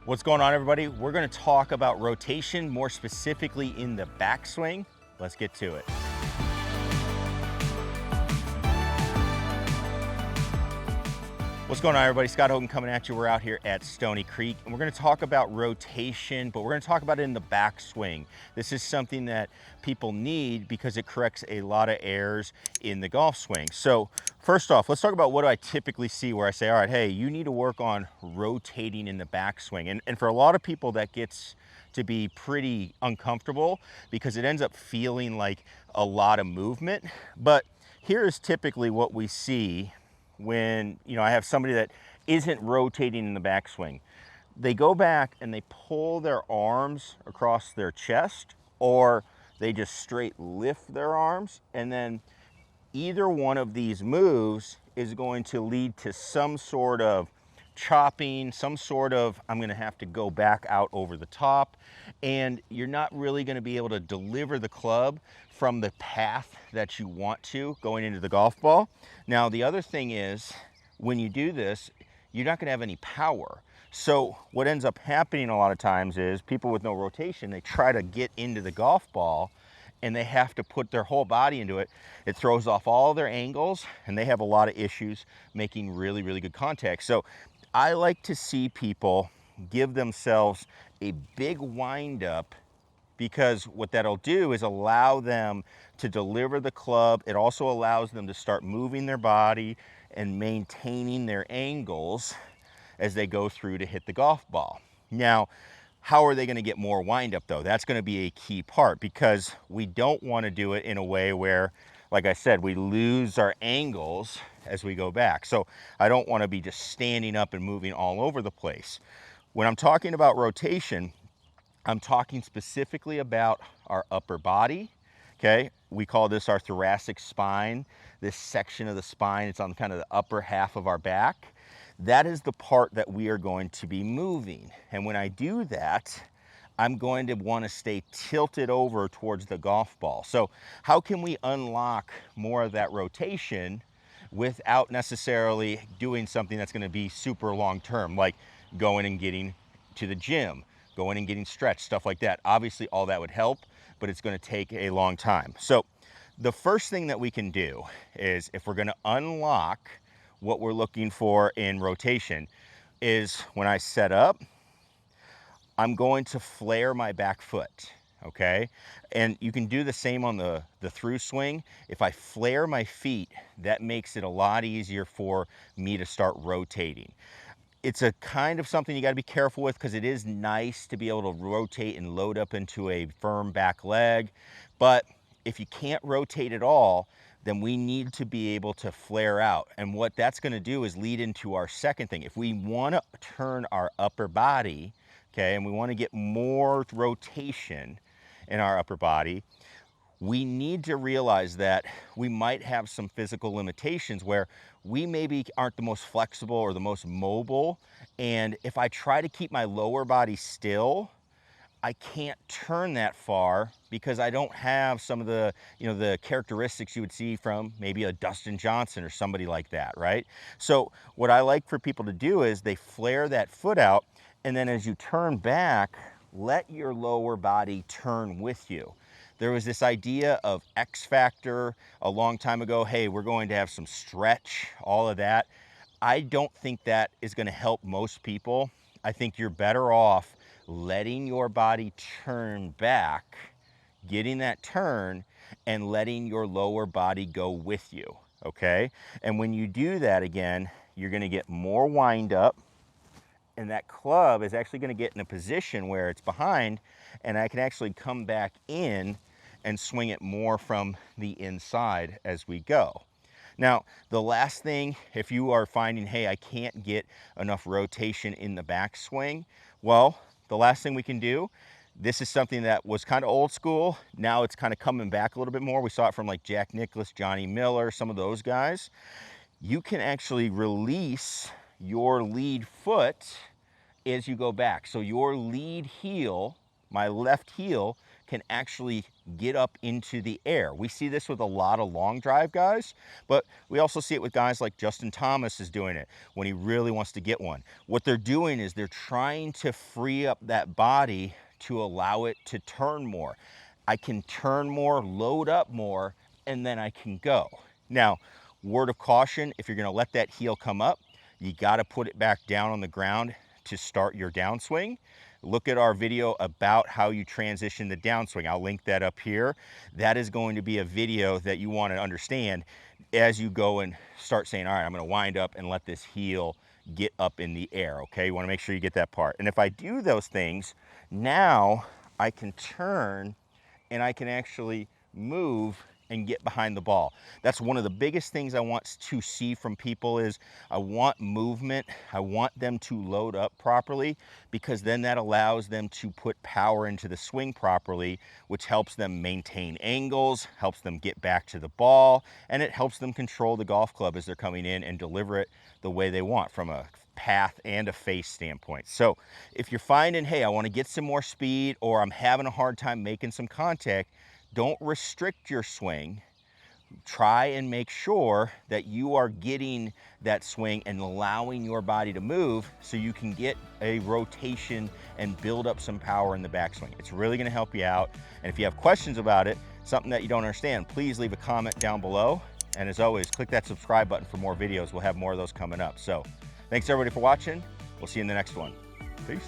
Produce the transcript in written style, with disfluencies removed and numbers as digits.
What's going on, everybody? We're going to talk about rotation, more specifically in the backswing. Let's get to it. What's going on, everybody? Scott Hogan coming at you. We're out here at Stony Creek, and we're going to talk about rotation, but we're going to talk about it in the backswing. This is something that people need because it corrects a lot of errors in the golf swing. So first off, let's talk about what I typically see where I say, all right, hey, you need to work on rotating in the backswing. And for a lot of people, that gets to be pretty uncomfortable because it ends up feeling like a lot of movement. But here is typically what we see when, I have somebody that isn't rotating in the backswing. They go back and they pull their arms across their chest, or they just straight lift their arms, and then either one of these moves is going to lead to some sort of chopping, some sort of, I'm gonna have to go back out over the top, and you're not really gonna be able to deliver the club from the path that you want to going into the golf ball. Now, the other thing is, when you do this, you're not gonna have any power. So what ends up happening a lot of times is people with no rotation, they try to get into the golf ball and they have to put their whole body into it. It throws off all their angles and they have a lot of issues making really, really good contact. So I like to see people give themselves a big wind up, because what that'll do is allow them to deliver the club. It also allows them to start moving their body and maintaining their angles as they go through to hit the golf ball. Now, how are they going to get more wind up though? That's going to be a key part, because we don't want to do it in a way where, like I said, we lose our angles as we go back. So I don't want to be just standing up and moving all over the place. When I'm talking about rotation, I'm talking specifically about our upper body, okay? We call this our thoracic spine. This section of the spine, it's on kind of the upper half of our back. That is the part that we are going to be moving. And when I do that, I'm going to want to stay tilted over towards the golf ball. So how can we unlock more of that rotation without necessarily doing something that's going to be super long term, like going and getting to the gym, going and getting stretched, stuff like that? Obviously, all that would help, but it's going to take a long time. So the first thing that we can do is, if we're going to unlock what we're looking for in rotation, is when I set up, I'm going to flare my back foot, okay? And you can do the same on the through swing. If I flare my feet, that makes it a lot easier for me to start rotating. It's a kind of something you got to be careful with, because it is nice to be able to rotate and load up into a firm back leg. But if you can't rotate at all, then we need to be able to flare out. And what that's going to do is lead into our second thing. If we want to turn our upper body, okay, and we want to get more rotation in our upper body, we need to realize that we might have some physical limitations where we maybe aren't the most flexible or the most mobile. And if I try to keep my lower body still, I can't turn that far, because I don't have some of the, the characteristics you would see from maybe a Dustin Johnson or somebody like that, right? So what I like for people to do is they flare that foot out, and then as you turn back, let your lower body turn with you. There was this idea of X Factor a long time ago. Hey, we're going to have some stretch, all of that. I don't think that is going to help most people. I think you're better off letting your body turn back, getting that turn, and letting your lower body go with you, okay? And when you do that, again, you're going to get more wind up, and that club is actually going to get in a position where it's behind, and I can actually come back in and swing it more from the inside as we go. Now, the last thing, if you are finding, hey, I can't get enough rotation in the backswing, well, the last thing we can do, this is something that was kind of old school. Now it's kind of coming back a little bit more. We saw it from like Jack Nicklaus, Johnny Miller, some of those guys. You can actually release your lead foot as you go back. So your lead heel, my left heel, can actually get up into the air. We see this with a lot of long drive guys, but we also see it with guys like Justin Thomas is doing it when he really wants to get one. What they're doing is they're trying to free up that body to allow it to turn more. I can turn more, load up more, and then I can go. Now, word of caution, if you're gonna let that heel come up, you gotta put it back down on the ground to start your downswing. Look at our video about how you transition the downswing. I'll link that up here. That is going to be a video that you want to understand as you go and start saying, all right, I'm going to wind up and let this heel get up in the air, okay? You want to make sure you get that part. And if I do those things, now I can turn and I can actually move and get behind the ball. That's one of the biggest things I want to see from people is I want movement. I want them to load up properly, because then that allows them to put power into the swing properly, which helps them maintain angles, helps them get back to the ball, and it helps them control the golf club as they're coming in and deliver it the way they want from a path and a face standpoint. So if you're finding, hey, I want to get some more speed, or I'm having a hard time making some contact, don't restrict your swing. Try and make sure that you are getting that swing and allowing your body to move so you can get a rotation and build up some power in the backswing. It's really going to help you out. And if you have questions about it, something that you don't understand, please leave a comment down below. And as always, click that subscribe button for more videos. We'll have more of those coming up. So thanks everybody for watching. We'll see you in the next one. Peace.